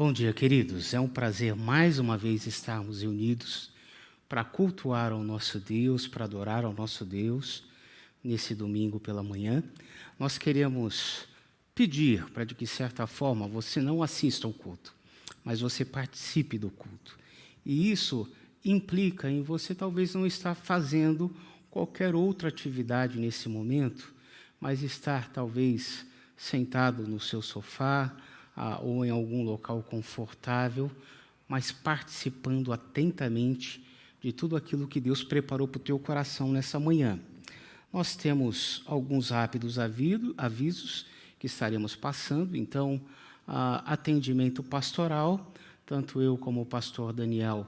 Bom dia, queridos. É um prazer mais uma vez estarmos reunidos para cultuar ao nosso Deus, para adorar ao nosso Deus nesse domingo pela manhã. Nós queremos pedir para de que certa forma você não assista ao culto, mas você participe do culto. E isso implica em você talvez não estar fazendo qualquer outra atividade nesse momento, mas estar talvez sentado no seu sofá, ou em algum local confortável, mas participando atentamente de tudo aquilo que Deus preparou para o teu coração nessa manhã. Nós temos alguns rápidos avisos que estaremos passando, então, atendimento pastoral, tanto eu como o pastor Daniel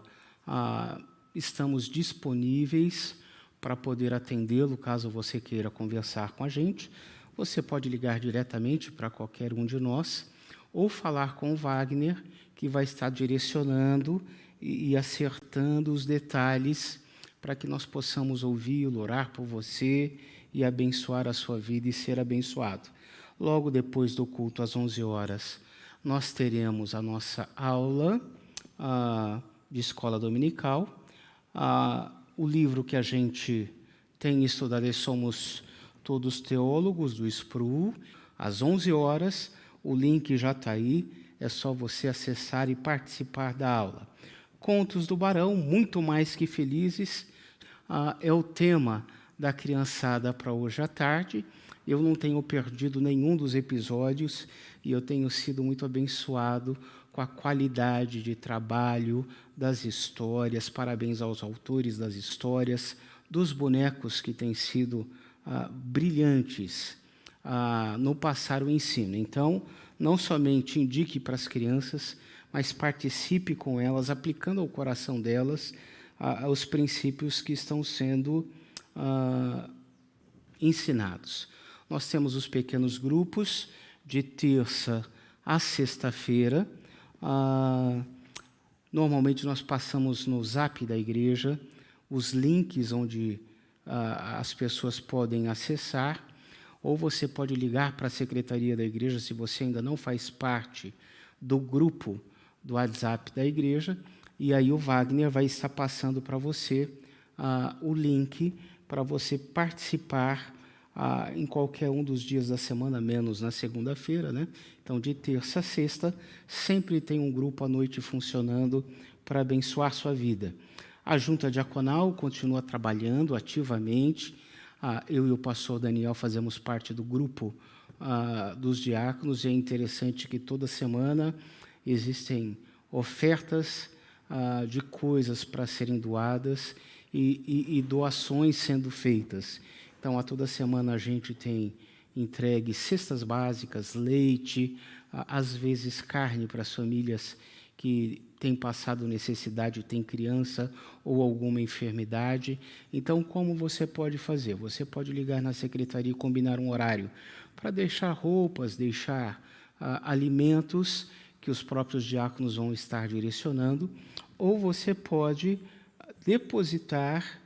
estamos disponíveis para poder atendê-lo, caso você queira conversar com a gente. Você pode ligar diretamente para qualquer um de nós, ou falar com o Wagner, que vai estar direcionando e acertando os detalhes para que nós possamos ouvi-lo, orar por você e abençoar a sua vida e ser abençoado. Logo depois do culto, às 11 horas, nós teremos a nossa aula de escola dominical. O livro que a gente tem estudado é Somos Todos Teólogos, do Sproul, às 11 horas, o link já está aí, é só você acessar e participar da aula. Contos do Barão, muito mais que felizes, é o tema da criançada para hoje à tarde. Eu não tenho perdido nenhum dos episódios e eu tenho sido muito abençoado com a qualidade de trabalho das histórias. Parabéns aos autores das histórias, dos bonecos que têm sido brilhantes no passar o ensino. Então, não somente indique para as crianças, mas participe com elas, aplicando ao coração delas os princípios que estão sendo ensinados. Nós temos os pequenos grupos de terça a sexta-feira. Normalmente nós passamos no Zap da igreja os links onde as pessoas podem acessar, ou você pode ligar para a secretaria da igreja se você ainda não faz parte do grupo do WhatsApp da igreja, e aí o Wagner vai estar passando para você o link para você participar em qualquer um dos dias da semana, menos na segunda-feira, né? Então, de terça a sexta, sempre tem um grupo à noite funcionando para abençoar sua vida. A Junta Diaconal continua trabalhando ativamente. Eu e o pastor Daniel fazemos parte do grupo dos diáconos, e é interessante que toda semana existem ofertas de coisas para serem doadas e doações sendo feitas. Então, toda semana a gente tem entregue cestas básicas, leite, às vezes carne para as famílias que têm passado necessidade, têm criança ou alguma enfermidade. Então, como você pode fazer? Você pode ligar na secretaria e combinar um horário para deixar roupas, deixar alimentos que os próprios diáconos vão estar direcionando, ou você pode depositar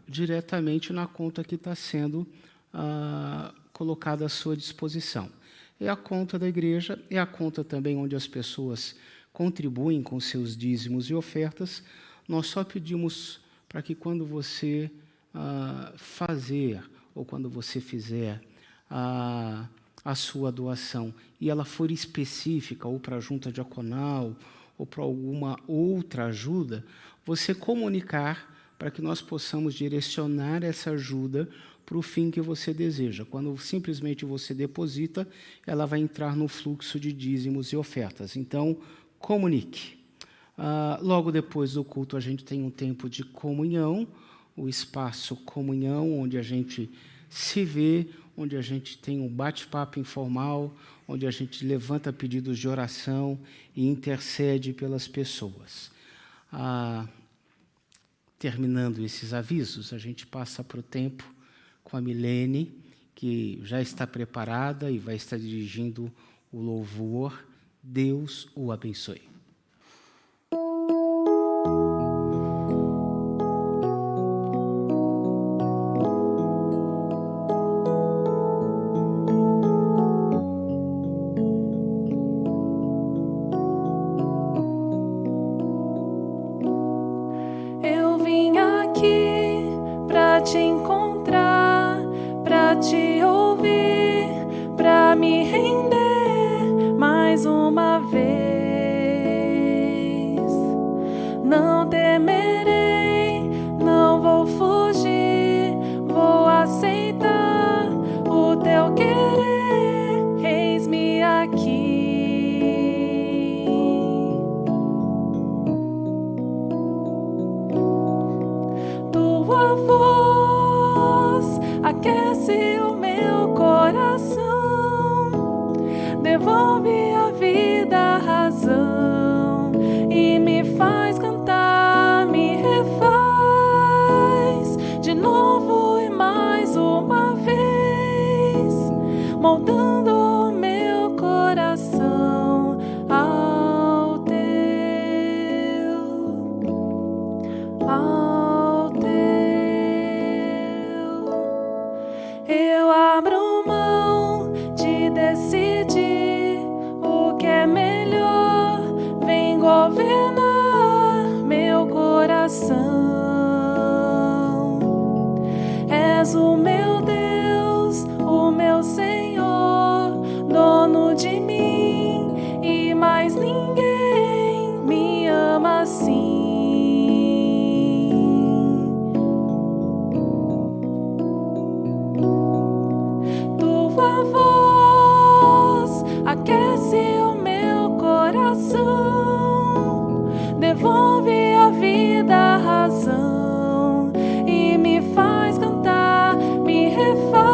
diretamente na conta que está sendo colocada à sua disposição. É a conta da igreja, é a conta também onde as pessoas contribuem com seus dízimos e ofertas. Nós só pedimos para que quando você fazer, ou quando você fizer a sua doação, e ela for específica, ou para a junta diaconal, ou para alguma outra ajuda, você comunicar para que nós possamos direcionar essa ajuda para o fim que você deseja. Quando simplesmente você deposita, ela vai entrar no fluxo de dízimos e ofertas. Então, comunique. Logo depois do culto, a gente tem um tempo de comunhão, o espaço comunhão, onde a gente se vê, onde a gente tem um bate-papo informal, onde a gente levanta pedidos de oração e intercede pelas pessoas. Terminando esses avisos, a gente passa para o tempo com a Milene, que já está preparada e vai estar dirigindo o louvor. Deus o abençoe. moldando o meu coração ao teu. Eu abro mão de decidir o que é melhor, vem governar meu coração. És o meu Deus, o meu Senhor, dono de mim, e mais ninguém me ama assim. Tua voz aquece o meu coração, devolve a vida, a razão, e me faz cantar, me refaz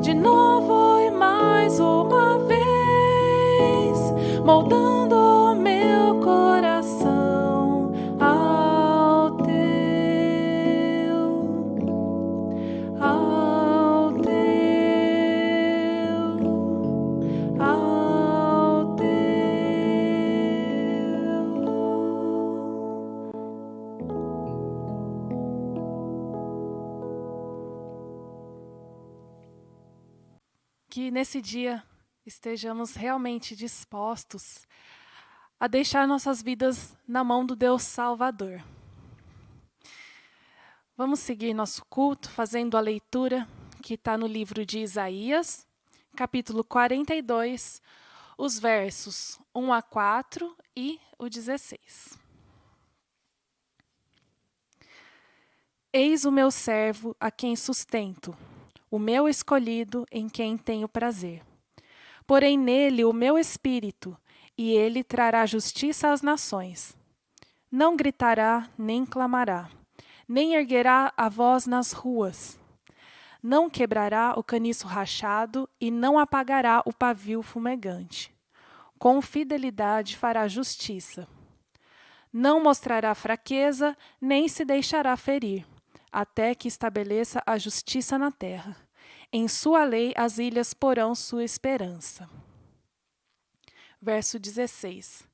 de novo e mais uma vez, moldando o meu coração ao teu, ao teu, ao teu. Que nesse dia estejamos realmente dispostos a deixar nossas vidas na mão do Deus Salvador. Vamos seguir nosso culto fazendo a leitura que está no livro de Isaías, capítulo 42, os versos 1 a 4 e o 16. Eis o meu servo a quem sustento, o meu escolhido em quem tenho prazer. Porém nele o meu espírito, e ele trará justiça às nações. Não gritará, nem clamará, nem erguerá a voz nas ruas. Não quebrará o caniço rachado e não apagará o pavio fumegante. Com fidelidade fará justiça. Não mostrará fraqueza, nem se deixará ferir, até que estabeleça a justiça na terra. Em sua lei as ilhas porão sua esperança. Verso 16.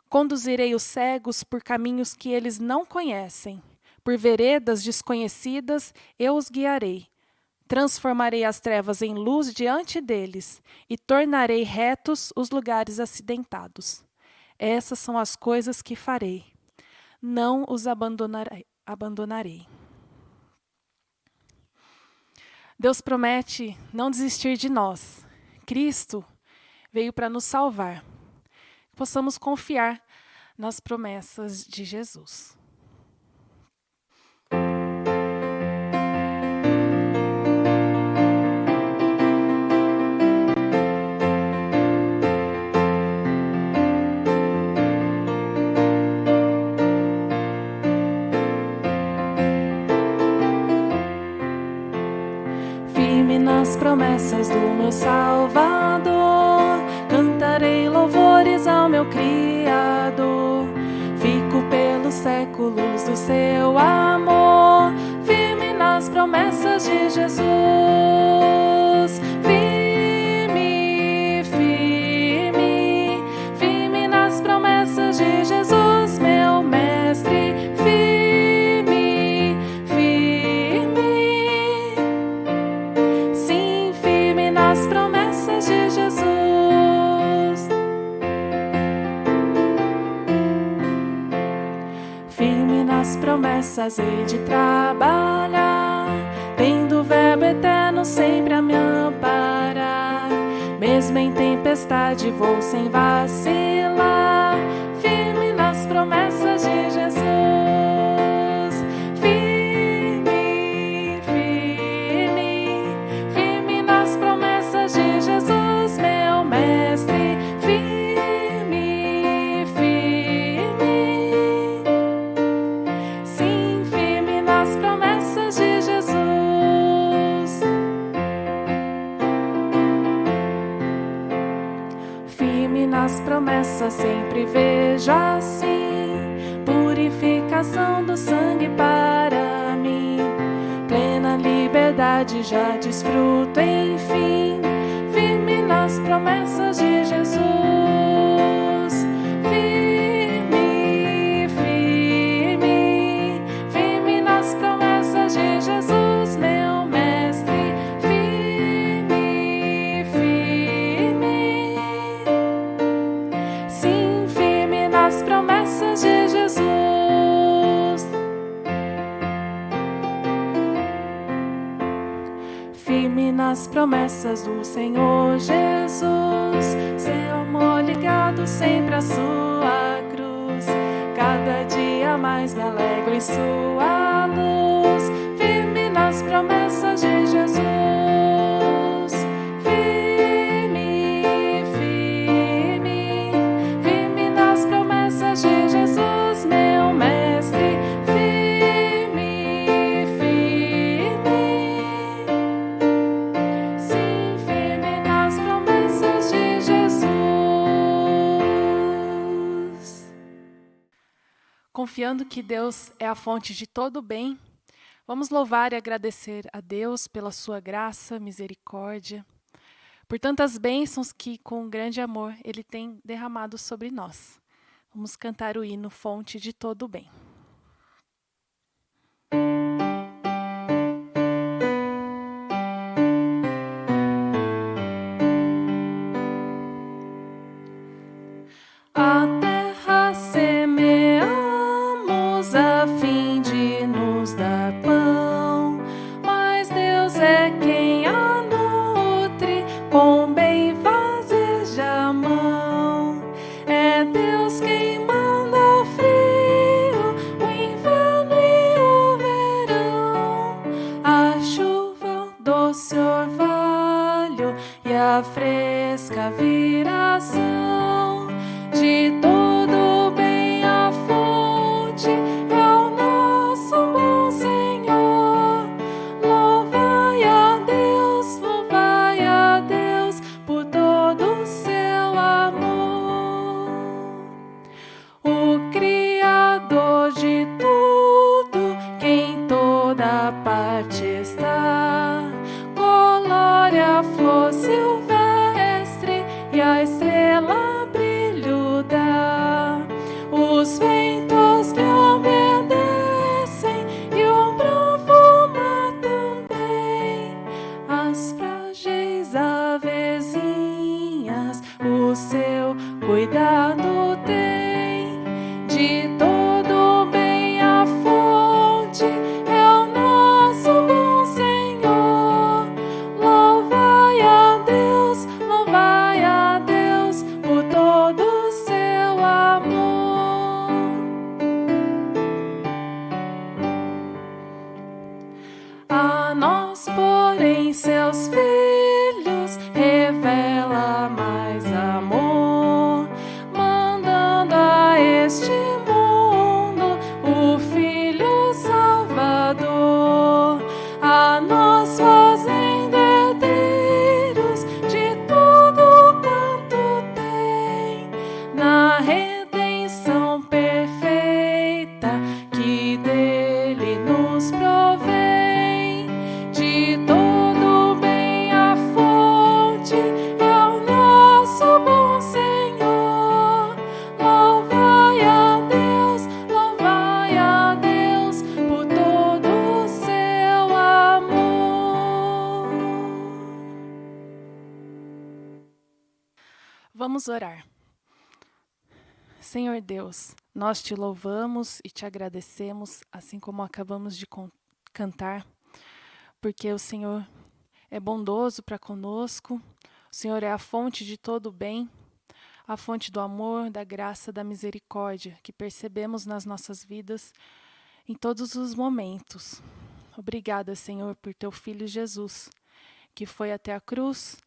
Conduzirei os cegos por caminhos que eles não conhecem. Por veredas desconhecidas eu os guiarei. Transformarei as trevas em luz diante deles e tornarei retos os lugares acidentados. Essas são as coisas que farei. Não os abandonarei. Deus promete não desistir de nós. Cristo veio para nos salvar. Possamos confiar nas promessas de Jesus. Firme nas promessas do meu Salvador, cantarei louvores ao meu Criador. Fico pelos séculos do seu amor, firme nas promessas de Jesus. Firme, firme, firme nas promessas de Jesus, meu mestre. Firme, firme, sim, firme nas promessas de Jesus. Firme nas promessas hei de trabalhar, tendo o verbo eterno sempre a me amparar. Mesmo em tempestade vou sem vacilar, firme nas promessas de Jesus. Firme, firme, firme nas promessas de Jesus, meu mestre. Firme, firme, sim, firme nas promessas de Jesus. Firme nas promessas sempre vejo assim, purificação do sangue para mim, plena liberdade verdade já desfruto, enfim, firme nas promessas de Jesus. Firme, firme, firme nas promessas de Jesus, meu mestre. Firme, firme, sim, firme nas promessas de Jesus. Firme nas promessas do Senhor Jesus, seu amor ligado sempre à sua cruz. Cada dia mais me alegro em sua luz. Firme nas promessas de Jesus. Firme, firme, firme nas promessas de Jesus, meu mestre. Firme, firme, sim, firme nas promessas de Jesus. Confiando que Deus é a fonte de todo o bem, vamos louvar e agradecer a Deus pela sua graça, misericórdia, por tantas bênçãos que, com grande amor, Ele tem derramado sobre nós. Vamos cantar o hino Fonte de todo o bem. A terra semeamos a fim de nos dar pão, mas Deus é quem a nutre com bem vazeja a mão. É Deus quem manda o frio, o inverno e o verão, a chuva, o doce orvalho e a fresca viração. De todo bem a fonte é o nosso bom Senhor. Louvai a Deus por todo o seu amor. O Criador de tudo, que em toda parte está, colore a flor silvestre e a estrela brilho dá. Os ventos lhe obedecem e o bravo mar também. As frágeis avezinhas o seu cuidado tem. De todo bem a fonte é o nosso bom Senhor. Louvai a Deus por todo o seu amor. A nós, porém, seus filhos, revela mais amor, mandando a este mundo o Filho Salvador. A nós fazendo herdeiros de tudo quanto tem, na redenção perfeita que dele nos provém. De todo bem a fonte é o nosso bom Senhor. Louvai a Deus por todo o seu amor. Vamos orar. Senhor Deus, nós te louvamos e te agradecemos, assim como acabamos de cantar, porque o Senhor é bondoso para conosco, o Senhor é a fonte de todo o bem, a fonte do amor, da graça, da misericórdia, que percebemos nas nossas vidas em todos os momentos. Obrigada, Senhor, por teu Filho Jesus, que foi até a cruz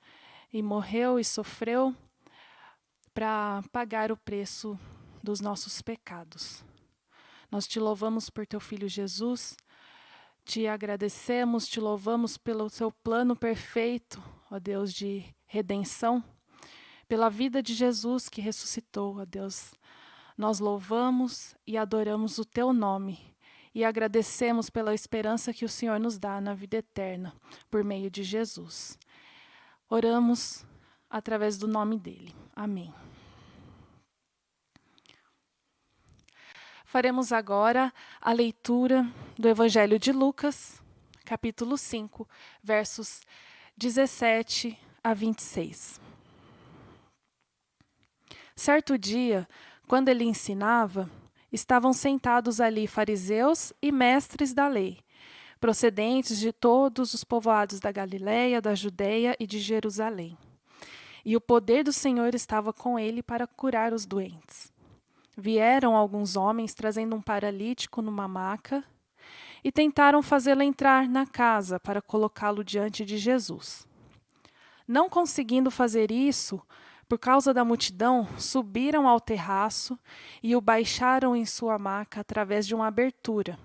e morreu e sofreu para pagar o preço dos nossos pecados. Nós te louvamos por teu Filho Jesus, te agradecemos, te louvamos pelo teu plano perfeito, ó Deus, de redenção, pela vida de Jesus que ressuscitou, ó Deus. Nós louvamos e adoramos o teu nome e agradecemos pela esperança que o Senhor nos dá na vida eterna, por meio de Jesus. Oramos através do nome dele. Amém. Faremos agora a leitura do Evangelho de Lucas, capítulo 5, versos 17 a 26. Certo dia, quando ele ensinava, estavam sentados ali fariseus e mestres da lei, procedentes de todos os povoados da Galiléia, da Judeia e de Jerusalém. E o poder do Senhor estava com ele para curar os doentes. Vieram alguns homens trazendo um paralítico numa maca e tentaram fazê-lo entrar na casa para colocá-lo diante de Jesus. Não conseguindo fazer isso, por causa da multidão, subiram ao terraço e o baixaram em sua maca através de uma abertura,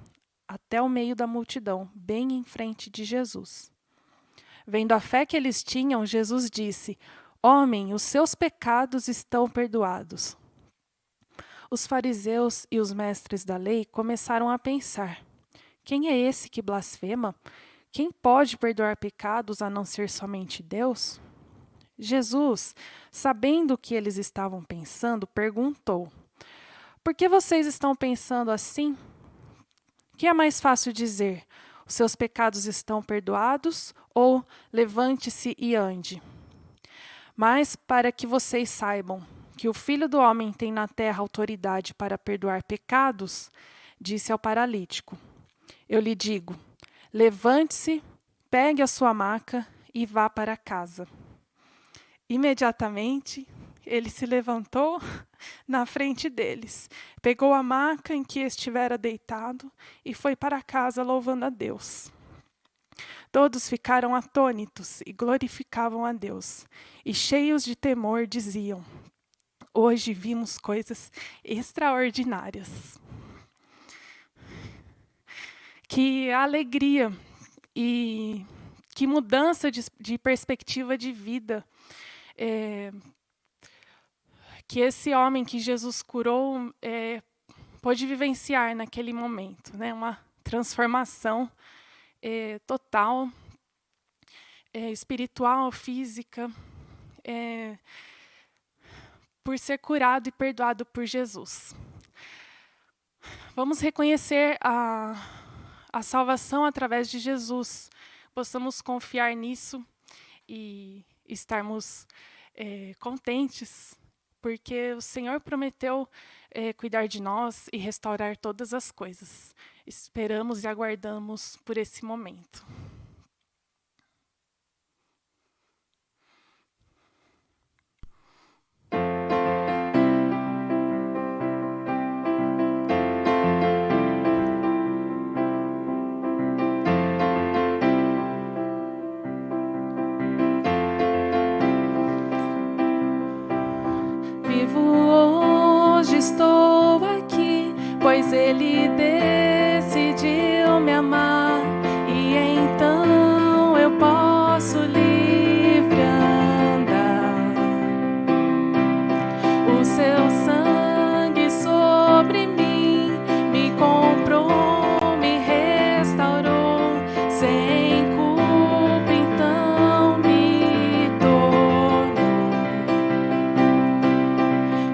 até o meio da multidão, bem em frente de Jesus. Vendo a fé que eles tinham, Jesus disse: Homem, os seus pecados estão perdoados. Os fariseus e os mestres da lei começaram a pensar: quem é esse que blasfema? Quem pode perdoar pecados a não ser somente Deus? Jesus, sabendo o que eles estavam pensando, perguntou: por que vocês estão pensando assim? O que é mais fácil dizer? Os seus pecados estão perdoados ou levante-se e ande? Mas para que vocês saibam que o Filho do Homem tem na terra autoridade para perdoar pecados, disse ao paralítico: eu lhe digo, levante-se, pegue a sua maca e vá para casa. Imediatamente, ele se levantou na frente deles, pegou a maca em que estivera deitado e foi para casa louvando a Deus. Todos ficaram atônitos e glorificavam a Deus, e cheios de temor diziam: hoje vimos coisas extraordinárias. Que alegria e que mudança de perspectiva de vida que esse homem que Jesus curou pôde vivenciar naquele momento, né? Uma transformação total, espiritual, física, por ser curado e perdoado por Jesus. Vamos reconhecer a salvação através de Jesus. Possamos confiar nisso e estarmos contentes, porque o Senhor prometeu cuidar de nós e restaurar todas as coisas. Esperamos e aguardamos por esse momento. Vivo hoje, estou aqui, pois Ele decidiu me amar, e então eu posso livre andar. O seu sangue sobre mim me comprou, me restaurou, sem culpa então me tornou.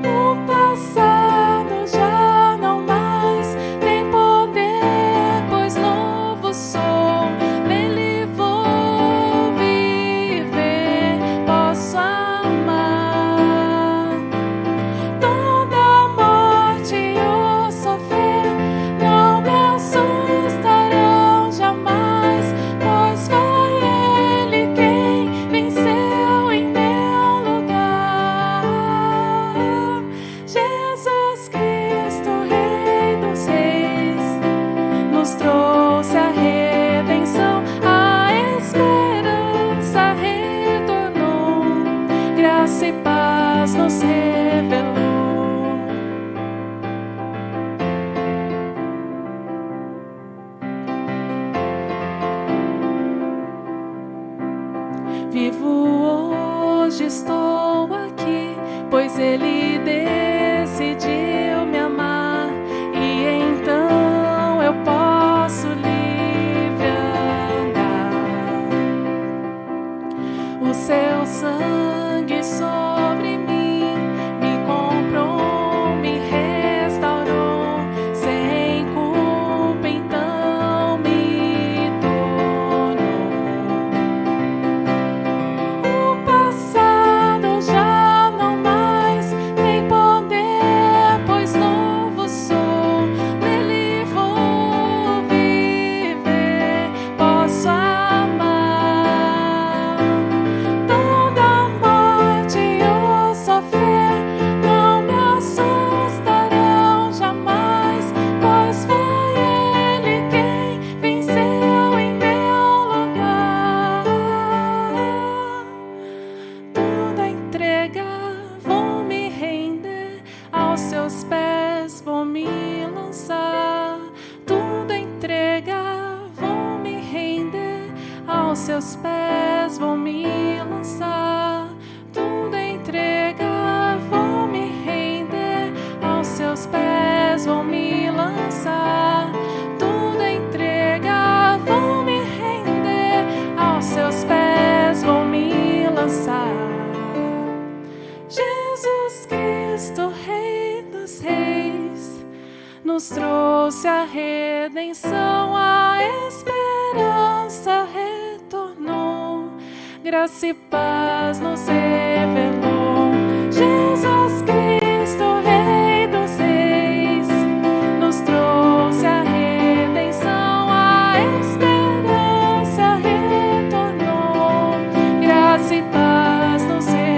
O passado já não mais tem poder, pois novo sou, nele vou viver, posso amar. Toda morte ou sofrer não me assustarão jamais, pois foi Ele quem venceu em meu lugar. Jesus Cristo, Rei dos Reis, nos trouxe a redenção, a esperança retornou, graça e paz nos revelou. Vivo hoje, estou aqui, pois Ele decidiu me amar, e então eu posso sangue sobre mim me comprou, me restaurou, sem culpa então me tornou. O passado já não mais tem poder, pois novo sou, nele vou viver, posso amar. Toda morte ou sofrer não me assustarão jamais, pois foi Ele quem venceu em meu lugar. Tudo entregar, vou me render, aos seus pés vou me lançar. Tudo entregar, vou me render, aos seus pés vou me lançar. Tudo entregar, vou me render, aos seus pés vou me lançar. Tudo entregar, vou me render, aos seus pés vou me lançar. Jesus Cristo, Rei dos Reis, nos trouxe a redenção, a esperança retornou, graça e paz nos revelou. Jesus Cristo, Rei dos Reis, nos trouxe a redenção, a esperança retornou, graça e paz nos revelou.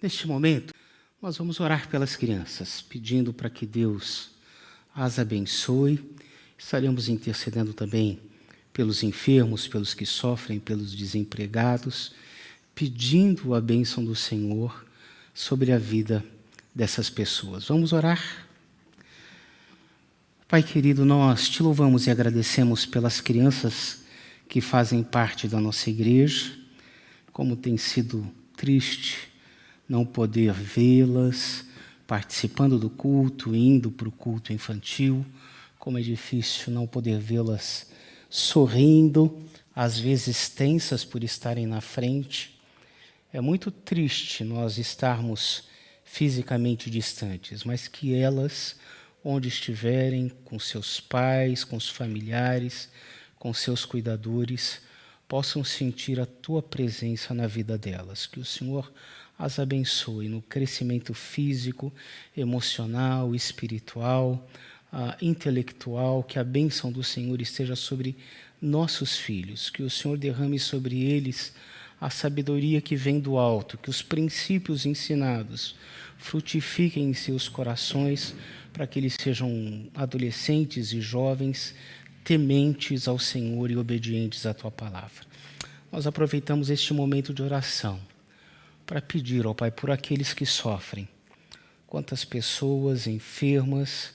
Neste momento, nós vamos orar pelas crianças, pedindo para que Deus as abençoe. Estaremos intercedendo também pelos enfermos, pelos que sofrem, pelos desempregados, pedindo a bênção do Senhor sobre a vida dessas pessoas. Vamos orar? Pai querido, nós te louvamos e agradecemos pelas crianças que fazem parte da nossa igreja, como tem sido triste não poder vê-las participando do culto, indo para o culto infantil, como é difícil não poder vê-las sorrindo, às vezes tensas por estarem na frente. É muito triste nós estarmos fisicamente distantes, mas que elas, onde estiverem, com seus pais, com os familiares, com seus cuidadores, possam sentir a tua presença na vida delas. Que o Senhor as abençoe no crescimento físico, emocional, espiritual, intelectual, que a bênção do Senhor esteja sobre nossos filhos, que o Senhor derrame sobre eles a sabedoria que vem do alto, que os princípios ensinados frutifiquem em seus corações, para que eles sejam adolescentes e jovens tementes ao Senhor e obedientes à tua palavra. Nós aproveitamos este momento de oração para pedir ao Pai por aqueles que sofrem. Quantas pessoas enfermas,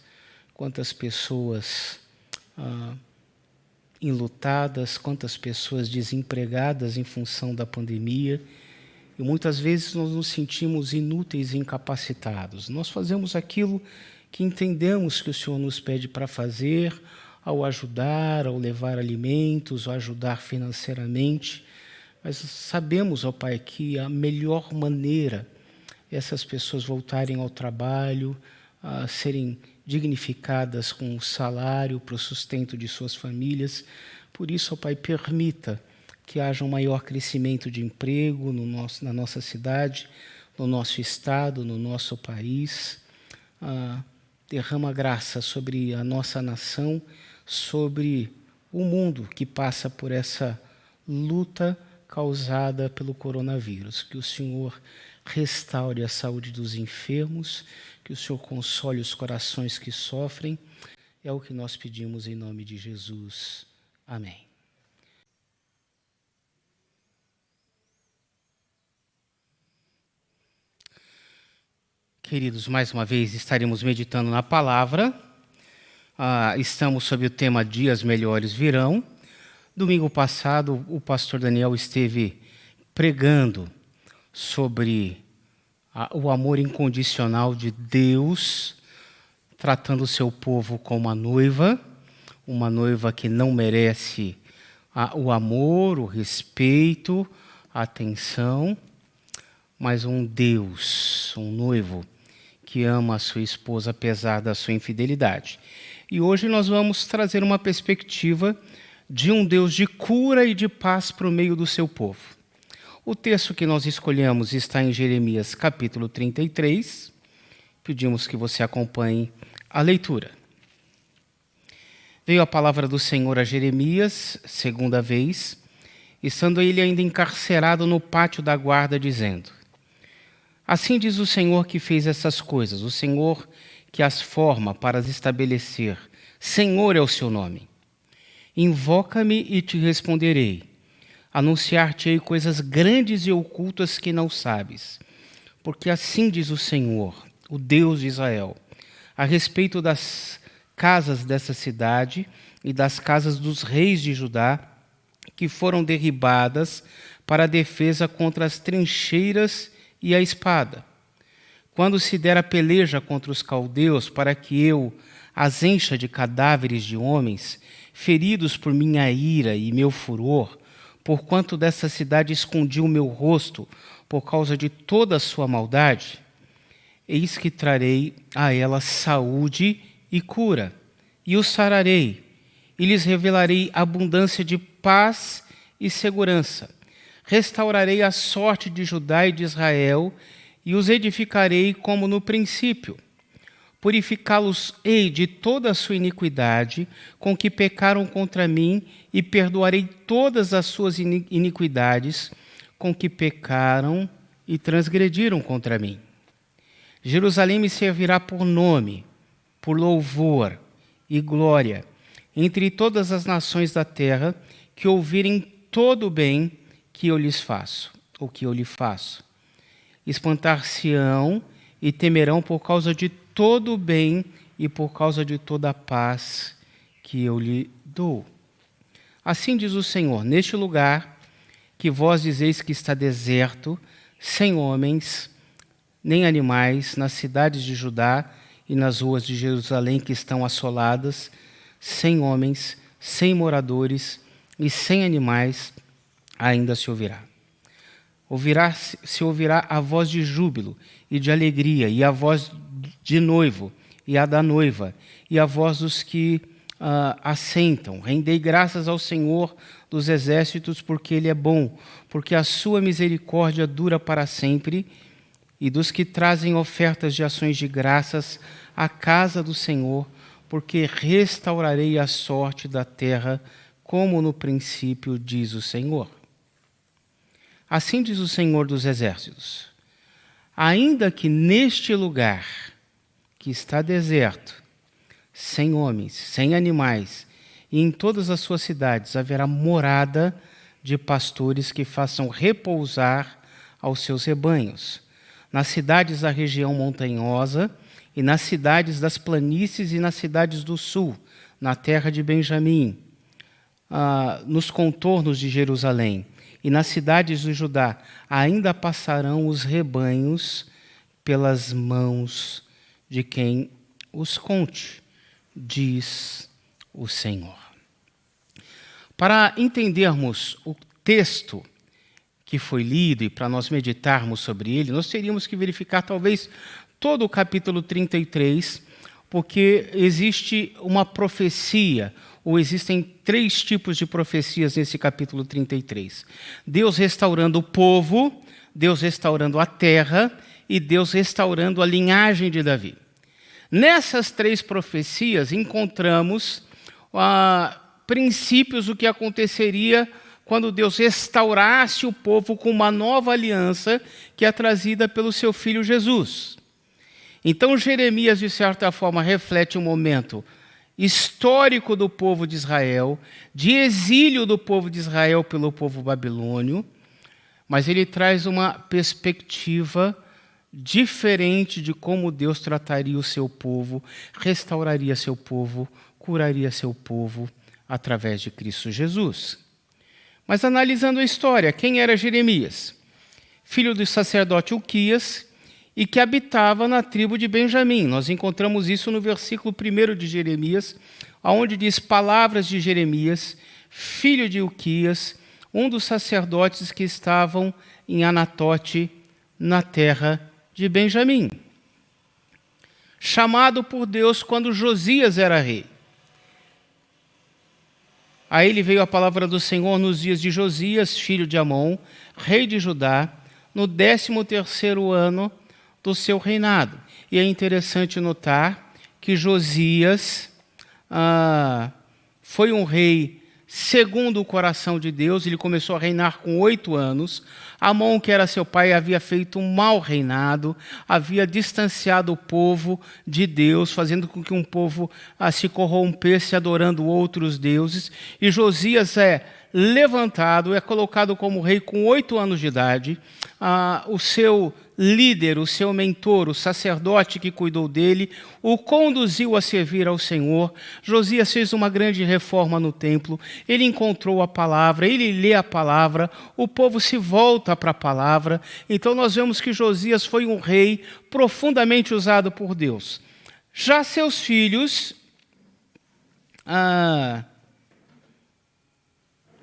quantas pessoas enlutadas, quantas pessoas desempregadas em função da pandemia. E muitas vezes nós nos sentimos inúteis e incapacitados. Nós fazemos aquilo que entendemos que o Senhor nos pede para fazer, ao ajudar, ao levar alimentos, ao ajudar financeiramente. Mas sabemos, ó Pai, que a melhor maneira é essas pessoas voltarem ao trabalho, a serem dignificadas com o salário para o sustento de suas famílias. Por isso, ó Pai, permita que haja um maior crescimento de emprego na nossa cidade, no nosso estado, no nosso país. Derrama graça sobre a nossa nação, sobre o mundo que passa por essa luta causada pelo coronavírus. Que o Senhor restaure a saúde dos enfermos, que o Senhor console os corações que sofrem. É o que nós pedimos em nome de Jesus. Amém. Queridos, mais uma vez estaremos meditando na palavra. Estamos sob o tema Dias Melhores Virão. Domingo passado, o pastor Daniel esteve pregando sobre o amor incondicional de Deus, tratando o seu povo como uma noiva que não merece o amor, o respeito, a atenção, mas um Deus, um noivo que ama a sua esposa apesar da sua infidelidade. E hoje nós vamos trazer uma perspectiva de um Deus de cura e de paz para o meio do seu povo. O texto que nós escolhemos está em Jeremias capítulo 33. Pedimos que você acompanhe a leitura. Veio a palavra do Senhor a Jeremias, segunda vez, estando ele ainda encarcerado no pátio da guarda, dizendo: Assim diz o Senhor que fez essas coisas, o Senhor que as forma para as estabelecer. Senhor é o seu nome. Invoca-me e te responderei. Anunciar-te-ei coisas grandes e ocultas que não sabes. Porque assim diz o Senhor, o Deus de Israel, a respeito das casas dessa cidade e das casas dos reis de Judá, que foram derribadas para a defesa contra as trincheiras e a espada. Quando se der a peleja contra os caldeus, para que eu as encha de cadáveres de homens, feridos por minha ira e meu furor, porquanto dessa cidade escondi o meu rosto por causa de toda a sua maldade, eis que trarei a ela saúde e cura, e os sararei, e lhes revelarei abundância de paz e segurança. Restaurarei a sorte de Judá e de Israel, e os edificarei como no princípio. Purificá-los-ei de toda a sua iniquidade, com que pecaram contra mim, e perdoarei todas as suas iniquidades, com que pecaram e transgrediram contra mim. Jerusalém me servirá por nome, por louvor e glória, entre todas as nações da terra, que ouvirem todo o bem que eu lhes faço, ou que eu lhe faço. Espantar-se-ão e temerão por causa de todo o bem e por causa de toda a paz que eu lhe dou. Assim diz o Senhor, neste lugar que vós dizeis que está deserto, sem homens, nem animais, nas cidades de Judá e nas ruas de Jerusalém que estão assoladas, sem homens, sem moradores e sem animais, ainda se ouvirá. Se ouvirá a voz de júbilo e de alegria, e a voz de noivo, e a da noiva, e a voz dos que assentam. Rendei graças ao Senhor dos exércitos, porque Ele é bom, porque a sua misericórdia dura para sempre, e dos que trazem ofertas de ações de graças à casa do Senhor, porque restaurarei a sorte da terra, como no princípio, diz o Senhor. Assim diz o Senhor dos exércitos: ainda que neste lugar, que está deserto, sem homens, sem animais, e em todas as suas cidades haverá morada de pastores que façam repousar aos seus rebanhos. Nas cidades da região montanhosa, e nas cidades das planícies e nas cidades do sul, na terra de Benjamim, nos contornos de Jerusalém, e nas cidades do Judá, ainda passarão os rebanhos pelas mãos de quem os conte, diz o Senhor. Para entendermos o texto que foi lido e para nós meditarmos sobre ele, nós teríamos que verificar talvez todo o capítulo 33, porque existe uma profecia, ou existem 3 tipos de profecias nesse capítulo 33. Deus restaurando o povo, Deus restaurando a terra e Deus restaurando a linhagem de Davi. Nessas 3 profecias encontramos princípios do que aconteceria quando Deus restaurasse o povo com uma nova aliança que é trazida pelo seu Filho Jesus. Então Jeremias, de certa forma, reflete um momento histórico do povo de Israel, de exílio do povo de Israel pelo povo babilônio, mas ele traz uma perspectiva diferente de como Deus trataria o seu povo, restauraria seu povo, curaria seu povo através de Cristo Jesus. Mas analisando a história, quem era Jeremias? Filho do sacerdote Uquias e que habitava na tribo de Benjamim. Nós encontramos isso no versículo 1 de Jeremias, onde diz: palavras de Jeremias, filho de Ilquias, um dos sacerdotes que estavam em Anatote, na terra de Benjamim. Chamado por Deus quando Josias era rei. A ele veio a palavra do Senhor nos dias de Josias, filho de Amon, rei de Judá, no 13º ano do seu reinado. E é interessante notar que Josias foi um rei segundo o coração de Deus. Ele começou a reinar com 8 anos. Amon, que era seu pai, havia feito um mau reinado, havia distanciado o povo de Deus, fazendo com que um povo se corrompesse adorando outros deuses. E Josias é levantado, é colocado como rei com 8 anos de idade. O seu líder, o seu mentor, o sacerdote que cuidou dele, o conduziu a servir ao Senhor. Josias fez uma grande reforma no templo, ele encontrou a palavra, ele lê a palavra, o povo se volta para a palavra. Então nós vemos que Josias foi um rei profundamente usado por Deus. Já seus filhos,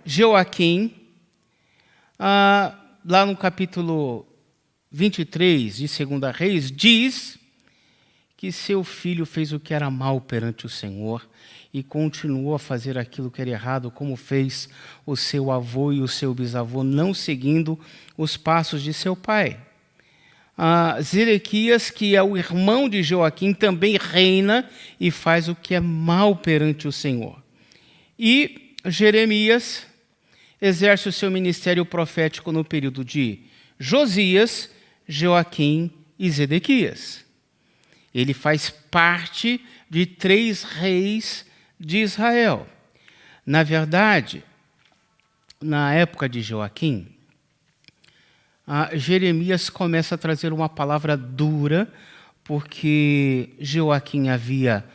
Joaquim, lá no capítulo 23 de 2 Reis, diz que seu filho fez o que era mal perante o Senhor e continuou a fazer aquilo que era errado, como fez o seu avô e o seu bisavô, não seguindo os passos de seu pai. Zedequias, que é o irmão de Joaquim, também reina e faz o que é mal perante o Senhor. E Jeremias exerce o seu ministério profético no período de Josias, Joaquim e Zedequias. Ele faz parte de 3 reis de Israel. Na verdade, na época de Joaquim, Jeremias começa a trazer uma palavra dura, porque Joaquim havia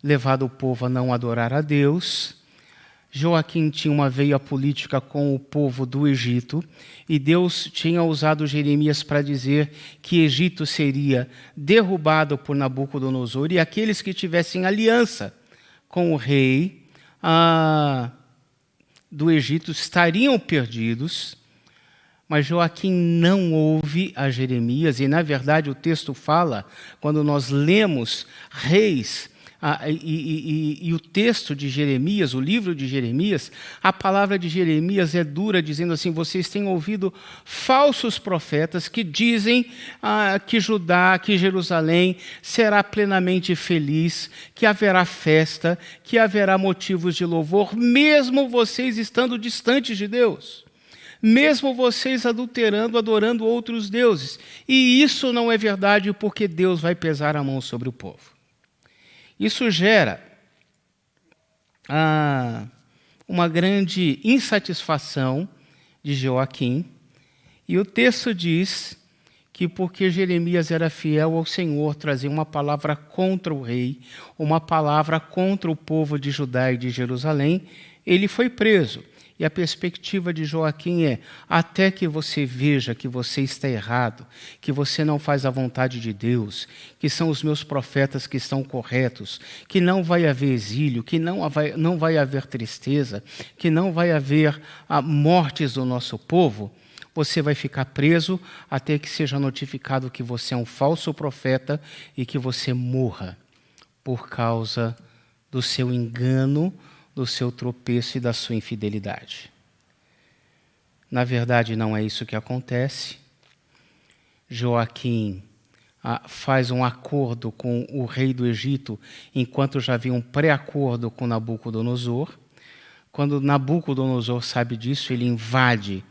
levado o povo a não adorar a Deus. Joaquim tinha uma veia política com o povo do Egito, e Deus tinha usado Jeremias para dizer que Egito seria derrubado por Nabucodonosor, e aqueles que tivessem aliança com o rei do Egito estariam perdidos. Mas Joaquim não ouve a Jeremias, e na verdade o texto fala, quando nós lemos Reis, e o texto de Jeremias, o livro de Jeremias, a palavra de Jeremias é dura, dizendo assim: vocês têm ouvido falsos profetas que dizem que Judá, que Jerusalém será plenamente feliz, que haverá festa, que haverá motivos de louvor, mesmo vocês estando distantes de Deus. Mesmo vocês adulterando, adorando outros deuses. E isso não é verdade, porque Deus vai pesar a mão sobre o povo. Isso gera uma grande insatisfação de Joaquim. E o texto diz que porque Jeremias era fiel ao Senhor, trazia uma palavra contra o rei, uma palavra contra o povo de Judá e de Jerusalém, ele foi preso. E a perspectiva de Joaquim é: até que você veja que você está errado, que você não faz a vontade de Deus, que são os meus profetas que estão corretos, que não vai haver exílio, que não vai haver tristeza, que não vai haver mortes do nosso povo, você vai ficar preso até que seja notificado que você é um falso profeta e que você morra por causa do seu engano, do seu tropeço e da sua infidelidade. Na verdade, não é isso que acontece. Joaquim faz um acordo com o rei do Egito, enquanto já havia um pré-acordo com Nabucodonosor. Quando Nabucodonosor sabe disso, ele invade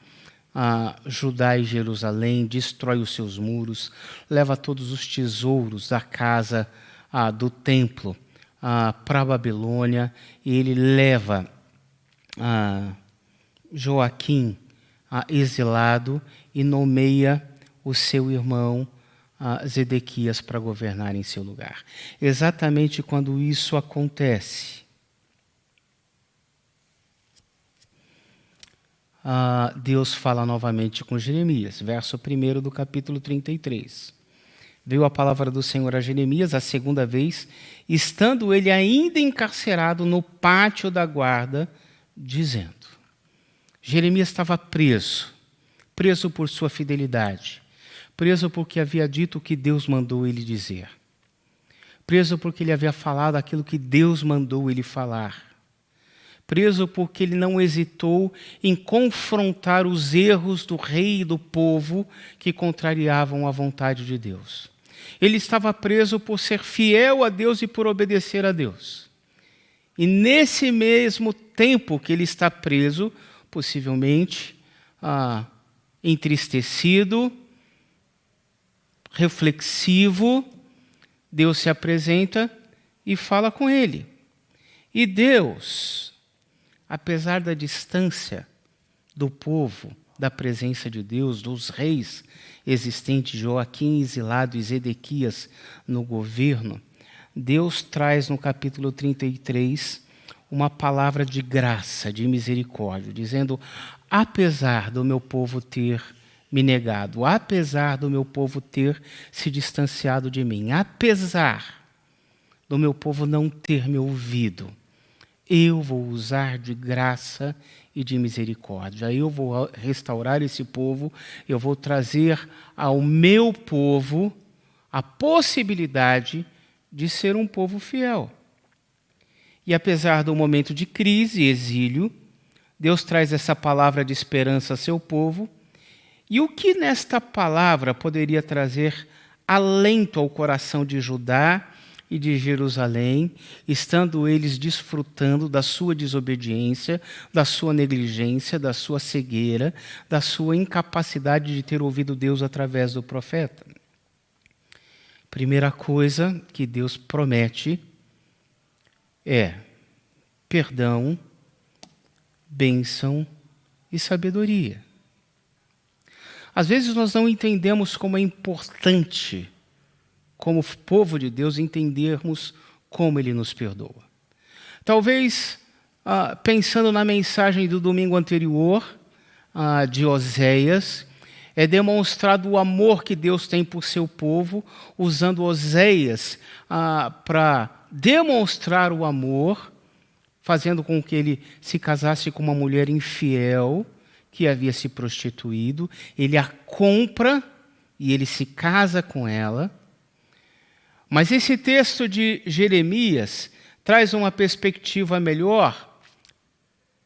Judá e Jerusalém, destrói os seus muros, leva todos os tesouros da casa do templo para a Babilônia, e ele leva Joaquim exilado e nomeia o seu irmão Zedequias para governar em seu lugar. Exatamente quando isso acontece, Deus fala novamente com Jeremias, verso 1 do capítulo 33. veio a palavra do Senhor a Jeremias a segunda vez, estando ele ainda encarcerado no pátio da guarda, dizendo: Jeremias estava preso por sua fidelidade, preso porque havia dito o que Deus mandou ele dizer, preso porque ele havia falado aquilo que Deus mandou ele falar, preso porque ele não hesitou em confrontar os erros do rei e do povo que contrariavam a vontade de Deus. Ele estava preso por ser fiel a Deus e por obedecer a Deus. E nesse mesmo tempo que ele está preso, possivelmente entristecido, reflexivo, Deus se apresenta e fala com ele. E Deus, apesar da distância do povo, da presença de Deus, dos reis existentes, Joaquim, Zilado e Zedequias no governo, Deus traz no capítulo 33 uma palavra de graça, de misericórdia, dizendo: apesar do meu povo ter me negado, apesar do meu povo ter se distanciado de mim, apesar do meu povo não ter me ouvido, eu vou usar de graça e de misericórdia. Eu vou restaurar esse povo, eu vou trazer ao meu povo a possibilidade de ser um povo fiel. E apesar do momento de crise e exílio, Deus traz essa palavra de esperança a seu povo. E o que nesta palavra poderia trazer alento ao coração de Judá e de Jerusalém, estando eles desfrutando da sua desobediência, da sua negligência, da sua cegueira, da sua incapacidade de ter ouvido Deus através do profeta? Primeira coisa que Deus promete é perdão, bênção e sabedoria. Às vezes nós não entendemos como é importante, como povo de Deus, entendermos como Ele nos perdoa. Talvez, pensando na mensagem do domingo anterior, de Oséias, é demonstrado o amor que Deus tem por seu povo, usando Oséias para demonstrar o amor, fazendo com que ele se casasse com uma mulher infiel, que havia se prostituído. Ele a compra e ele se casa com ela. Mas esse texto de Jeremias traz uma perspectiva melhor,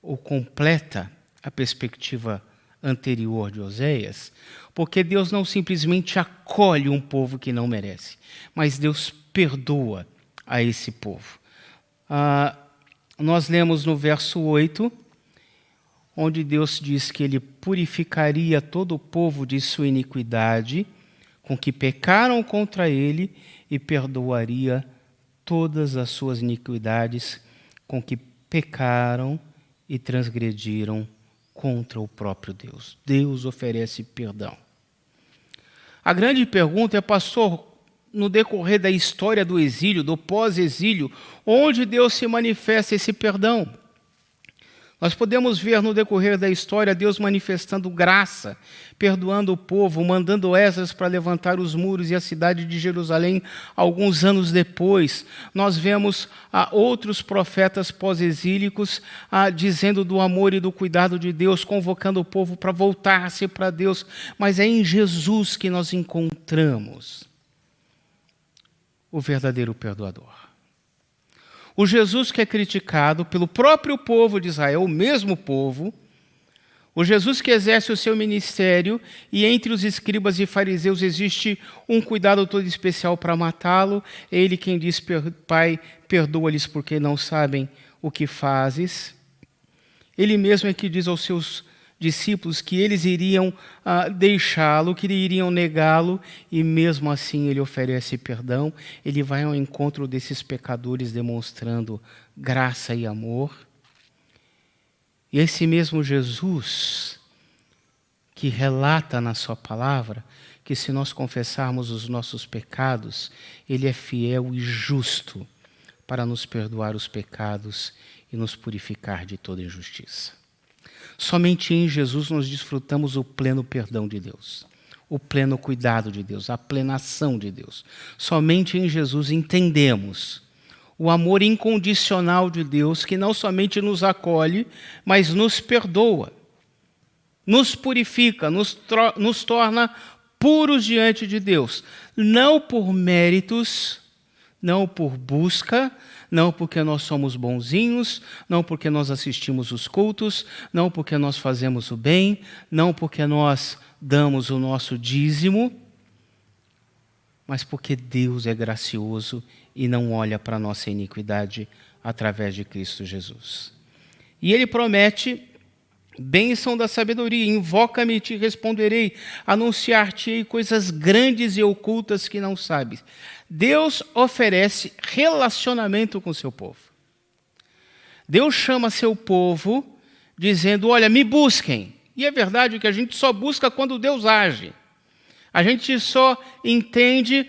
ou completa a perspectiva anterior de Oséias, porque Deus não simplesmente acolhe um povo que não merece, mas Deus perdoa a esse povo. Nós lemos no verso 8, onde Deus diz que Ele purificaria todo o povo de sua iniquidade, com que pecaram contra Ele, e perdoaria todas as suas iniquidades com que pecaram e transgrediram contra o próprio Deus. Deus oferece perdão. A grande pergunta é, pastor, no decorrer da história do exílio, do pós-exílio, onde Deus se manifesta esse perdão? Nós podemos ver no decorrer da história Deus manifestando graça, perdoando o povo, mandando Esdras para levantar os muros e a cidade de Jerusalém alguns anos depois. Nós vemos outros profetas pós-exílicos dizendo do amor e do cuidado de Deus, convocando o povo para voltar-se para Deus. Mas é em Jesus que nós encontramos o verdadeiro perdoador. O Jesus que é criticado pelo próprio povo de Israel, o mesmo povo, o Jesus que exerce o seu ministério e entre os escribas e fariseus existe um cuidado todo especial para matá-lo. É Ele quem diz: Pai, perdoa-lhes porque não sabem o que fazes. Ele mesmo é que diz aos seus discípulos que eles iriam deixá-lo, que iriam negá-lo, e mesmo assim ele oferece perdão. Ele vai ao encontro desses pecadores demonstrando graça e amor. E esse mesmo Jesus que relata na sua palavra que se nós confessarmos os nossos pecados, Ele é fiel e justo para nos perdoar os pecados e nos purificar de toda injustiça. Somente em Jesus nós desfrutamos o pleno perdão de Deus, o pleno cuidado de Deus, a plena ação de Deus. Somente em Jesus entendemos o amor incondicional de Deus, que não somente nos acolhe, mas nos perdoa, nos purifica, nos torna puros diante de Deus. Não por méritos, não por busca, não porque nós somos bonzinhos, não porque nós assistimos os cultos, não porque nós fazemos o bem, não porque nós damos o nosso dízimo, mas porque Deus é gracioso e não olha para a nossa iniquidade através de Cristo Jesus. E Ele promete bênção da sabedoria, invoca-me e te responderei, anunciar-te-ei coisas grandes e ocultas que não sabes. Deus oferece relacionamento com seu povo. Deus chama seu povo dizendo, olha, me busquem. E é verdade que a gente só busca quando Deus age. A gente só entende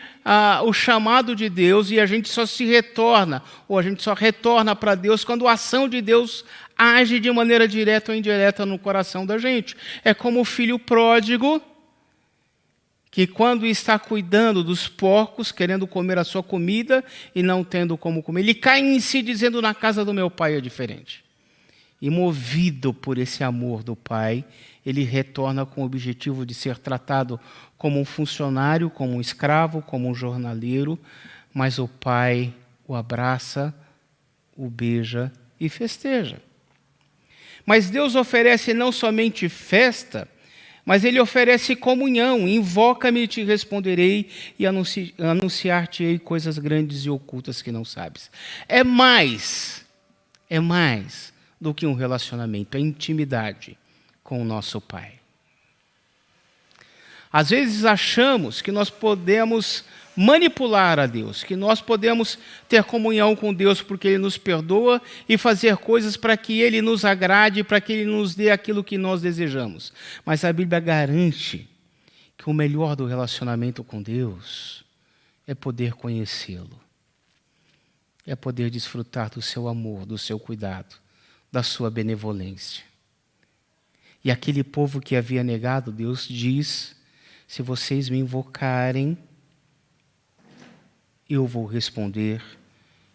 o chamado de Deus e a gente só se retorna, ou a gente só retorna para Deus quando a ação de Deus age de maneira direta ou indireta no coração da gente. É como o filho pródigo, que quando está cuidando dos porcos, querendo comer a sua comida e não tendo como comer, ele cai em si dizendo, na casa do meu pai é diferente. E movido por esse amor do pai, ele retorna com o objetivo de ser tratado como um funcionário, como um escravo, como um jornaleiro, mas o pai o abraça, o beija e festeja. Mas Deus oferece não somente festa, mas Ele oferece comunhão. Invoca-me e te responderei e anunciar-te-ei coisas grandes e ocultas que não sabes. É mais do que um relacionamento, é intimidade com o nosso Pai. Às vezes achamos que nós podemos manipular a Deus, que nós podemos ter comunhão com Deus porque Ele nos perdoa e fazer coisas para que Ele nos agrade, para que Ele nos dê aquilo que nós desejamos. Mas a Bíblia garante que o melhor do relacionamento com Deus é poder conhecê-lo, é poder desfrutar do seu amor, do seu cuidado, da sua benevolência. E aquele povo que havia negado, Deus diz, se vocês me invocarem, eu vou responder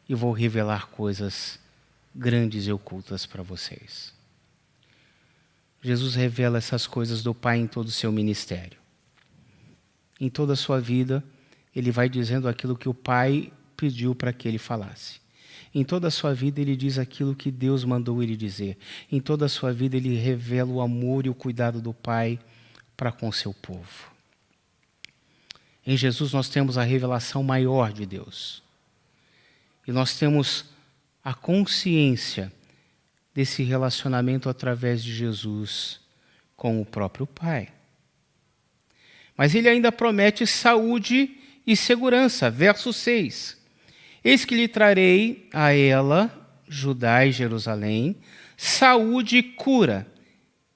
e vou revelar coisas grandes e ocultas para vocês. Jesus revela essas coisas do Pai em todo o seu ministério. Em toda a sua vida, Ele vai dizendo aquilo que o Pai pediu para que Ele falasse. Em toda a sua vida, Ele diz aquilo que Deus mandou Ele dizer. Em toda a sua vida, Ele revela o amor e o cuidado do Pai para com o seu povo. Em Jesus nós temos a revelação maior de Deus. E nós temos a consciência desse relacionamento através de Jesus com o próprio Pai. Mas Ele ainda promete saúde e segurança. Verso 6. Eis que lhe trarei a ela, Judá e Jerusalém, saúde e cura,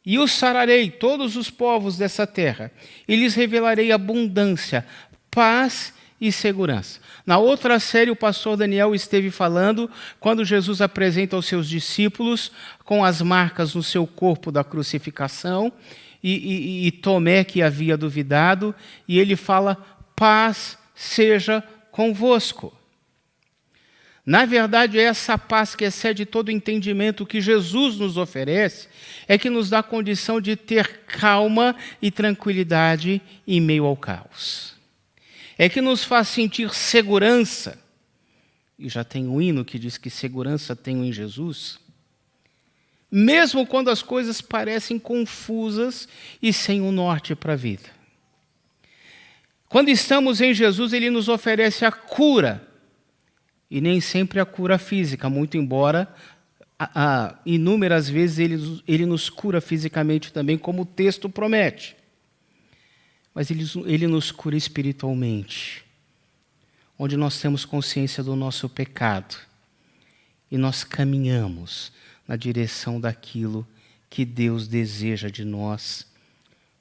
e os sararei, todos os povos dessa terra, e lhes revelarei abundância, paz e segurança. Na outra série, o pastor Daniel esteve falando, quando Jesus apresenta aos seus discípulos, com as marcas no seu corpo da crucificação, e Tomé, que havia duvidado, e ele fala, paz seja convosco. Na verdade, essa paz que excede todo entendimento que Jesus nos oferece é que nos dá a condição de ter calma e tranquilidade em meio ao caos. É que nos faz sentir segurança. E já tem um hino que diz que segurança tenho em Jesus. Mesmo quando as coisas parecem confusas e sem um norte para a vida. Quando estamos em Jesus, Ele nos oferece a cura. E nem sempre a cura física, muito embora inúmeras vezes ele nos cura fisicamente também, como o texto promete. Mas ele nos cura espiritualmente, onde nós temos consciência do nosso pecado e nós caminhamos na direção daquilo que Deus deseja de nós,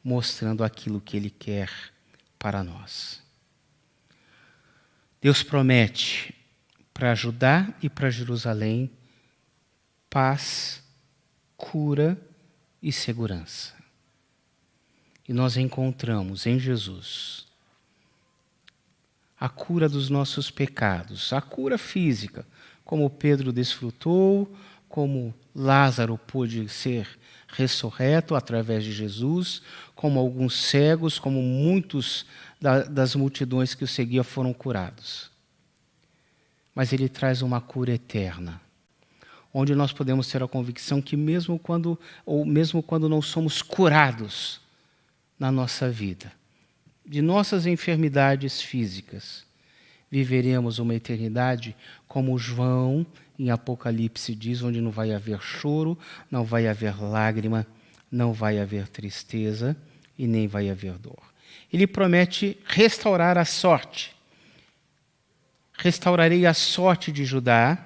mostrando aquilo que Ele quer para nós. Deus promete para Judá e para Jerusalém, paz, cura e segurança. e nós encontramos em Jesus a cura dos nossos pecados, a cura física, como Pedro desfrutou, como Lázaro pôde ser ressurreto através de Jesus, como alguns cegos, como muitos das multidões que o seguiam foram curados. Mas ele traz uma cura eterna, onde nós podemos ter a convicção que mesmo quando não somos curados na nossa vida, de nossas enfermidades físicas, viveremos uma eternidade como João, em Apocalipse, diz, onde não vai haver choro, não vai haver lágrima, não vai haver tristeza e nem vai haver dor. Ele promete restaurar a sorte. Restaurarei a sorte de Judá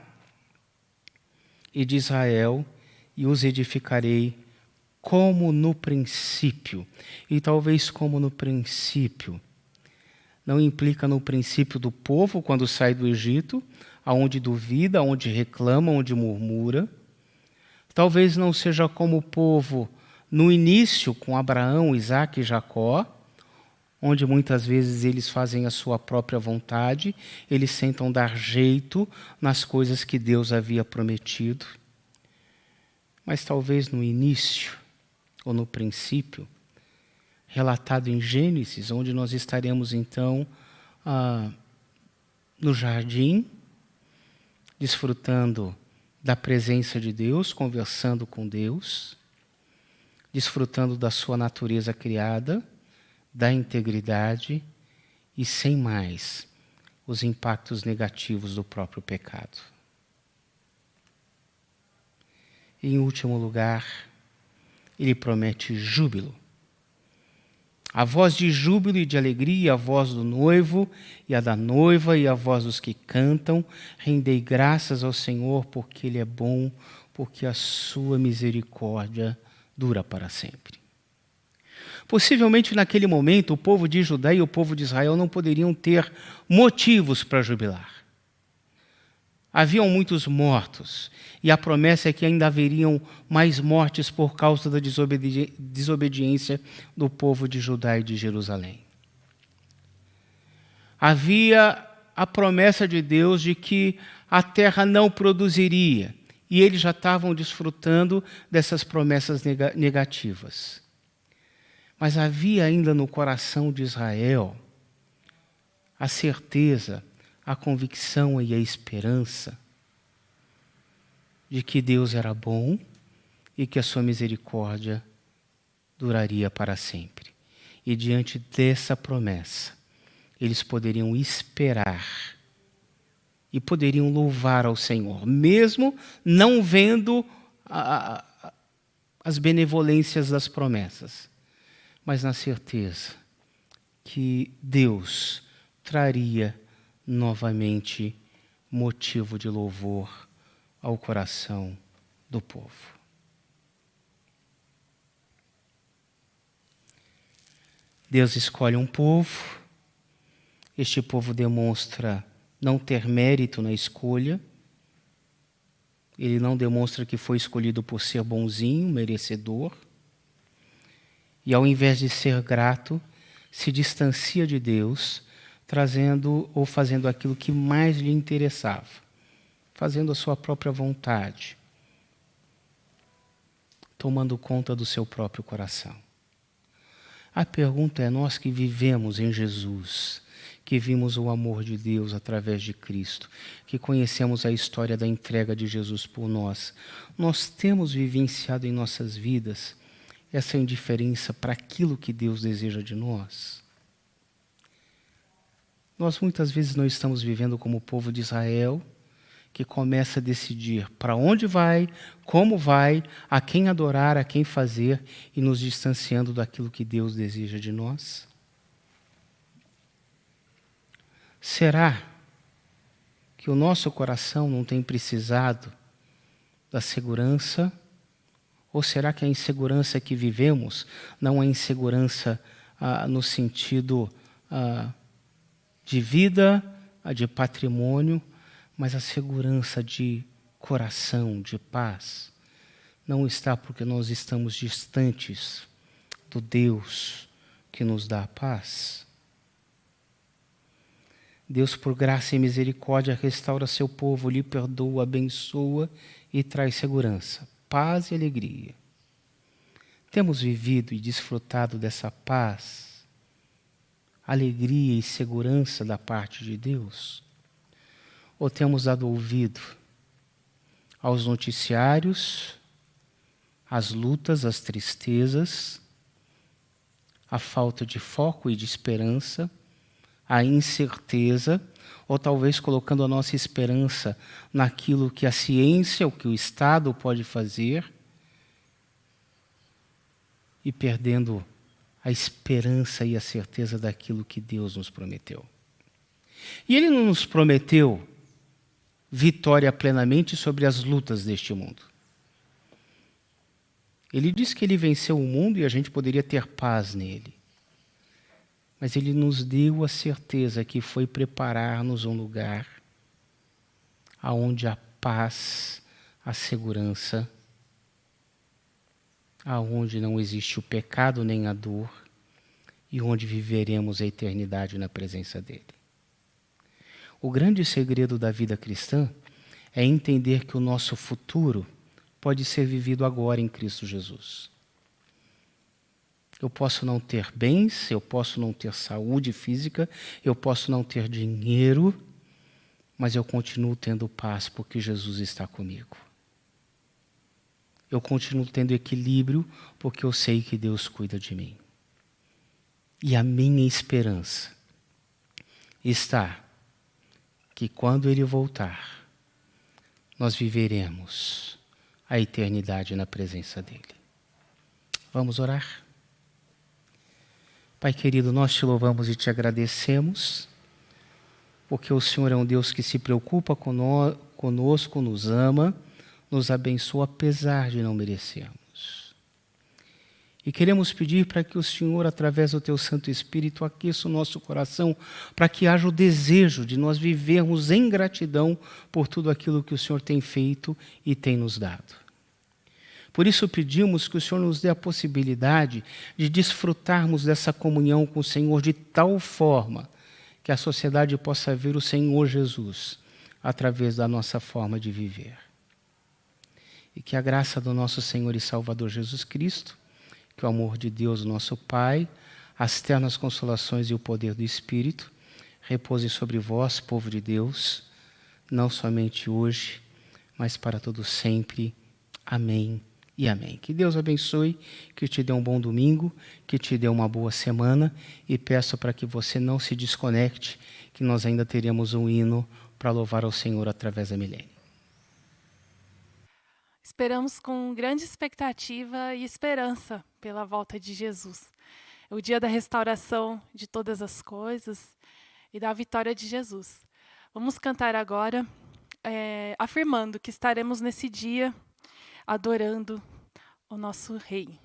e de Israel e os edificarei como no princípio. E talvez como no princípio não implica no princípio do povo quando sai do Egito, aonde duvida, aonde reclama, onde murmura. Talvez não seja como o povo no início com Abraão, Isaque e Jacó, onde muitas vezes eles fazem a sua própria vontade, eles tentam dar jeito nas coisas que Deus havia prometido. Mas talvez no início, ou no princípio, relatado em Gênesis, onde nós estaremos então no jardim, desfrutando da presença de Deus, conversando com Deus, desfrutando da sua natureza criada, da integridade e, sem mais, os impactos negativos do próprio pecado. E, em último lugar, ele promete júbilo. A voz de júbilo e de alegria, a voz do noivo e a da noiva e a voz dos que cantam. Rendei graças ao Senhor porque Ele é bom, porque a sua misericórdia dura para sempre. Possivelmente naquele momento o povo de Judá e o povo de Israel não poderiam ter motivos para jubilar. Haviam muitos mortos, e a promessa é que ainda haveriam mais mortes por causa da desobediência do povo de Judá e de Jerusalém. Havia a promessa de Deus de que a terra não produziria, e eles já estavam desfrutando dessas promessas negativas. Mas havia ainda no coração de Israel a certeza, a convicção e a esperança de que Deus era bom e que a sua misericórdia duraria para sempre. E diante dessa promessa, eles poderiam esperar e poderiam louvar ao Senhor, mesmo não vendo as benevolências das promessas, mas na certeza que Deus traria novamente motivo de louvor ao coração do povo. Deus escolhe um povo, este povo demonstra não ter mérito na escolha, ele não demonstra que foi escolhido por ser bonzinho, merecedor, e ao invés de ser grato, se distancia de Deus, trazendo ou fazendo aquilo que mais lhe interessava, fazendo a sua própria vontade, tomando conta do seu próprio coração. A pergunta é: nós que vivemos em Jesus, que vimos o amor de Deus através de Cristo, que conhecemos a história da entrega de Jesus por nós, nós temos vivenciado em nossas vidas essa indiferença para aquilo que Deus deseja de nós? Nós muitas vezes não estamos vivendo como o povo de Israel, que começa a decidir para onde vai, como vai, a quem adorar, a quem fazer, e nos distanciando daquilo que Deus deseja de nós? Será que o nosso coração não tem precisado da segurança? Ou será que a insegurança que vivemos não é insegurança no sentido de vida, de patrimônio, mas a segurança de coração, de paz, não está porque nós estamos distantes do Deus que nos dá a paz. Deus, por graça e misericórdia, restaura seu povo, lhe perdoa, abençoa e traz segurança, paz e alegria. Temos vivido e desfrutado dessa paz, alegria e segurança da parte de Deus? Ou temos dado ouvido aos noticiários, às lutas, às tristezas, à falta de foco e de esperança, à incerteza, ou talvez colocando a nossa esperança naquilo que a ciência, o que o Estado pode fazer, e perdendo a esperança e a certeza daquilo que Deus nos prometeu. E Ele não nos prometeu vitória plenamente sobre as lutas deste mundo. Ele disse que Ele venceu o mundo e a gente poderia ter paz nele. Mas Ele nos deu a certeza que foi preparar-nos um lugar aonde a paz, a segurança, aonde não existe o pecado nem a dor e onde viveremos a eternidade na presença dEle. O grande segredo da vida cristã é entender que o nosso futuro pode ser vivido agora em Cristo Jesus. Eu posso não ter bens, eu posso não ter saúde física, eu posso não ter dinheiro, mas eu continuo tendo paz porque Jesus está comigo. Eu continuo tendo equilíbrio porque eu sei que Deus cuida de mim. E a minha esperança está que quando Ele voltar, nós viveremos a eternidade na presença dEle. Vamos orar? Pai querido, nós te louvamos e te agradecemos, porque o Senhor é um Deus que se preocupa conosco, nos ama, nos abençoa apesar de não merecermos. E queremos pedir para que o Senhor, através do Teu Santo Espírito, aqueça o nosso coração, para que haja o desejo de nós vivermos em gratidão por tudo aquilo que o Senhor tem feito e tem nos dado. Por isso pedimos que o Senhor nos dê a possibilidade de desfrutarmos dessa comunhão com o Senhor de tal forma que a sociedade possa ver o Senhor Jesus através da nossa forma de viver. E que a graça do nosso Senhor e Salvador Jesus Cristo, que o amor de Deus, nosso Pai, as ternas consolações e o poder do Espírito repousem sobre vós, povo de Deus, não somente hoje, mas para todo sempre. Amém e amém. Que Deus abençoe, que te dê um bom domingo, que te dê uma boa semana e peço para que você não se desconecte, que nós ainda teremos um hino para louvar ao Senhor através da Milene. Esperamos com grande expectativa e esperança pela volta de Jesus. É o dia da restauração de todas as coisas e da vitória de Jesus. Vamos cantar agora, afirmando que estaremos nesse dia adorando o nosso Rei.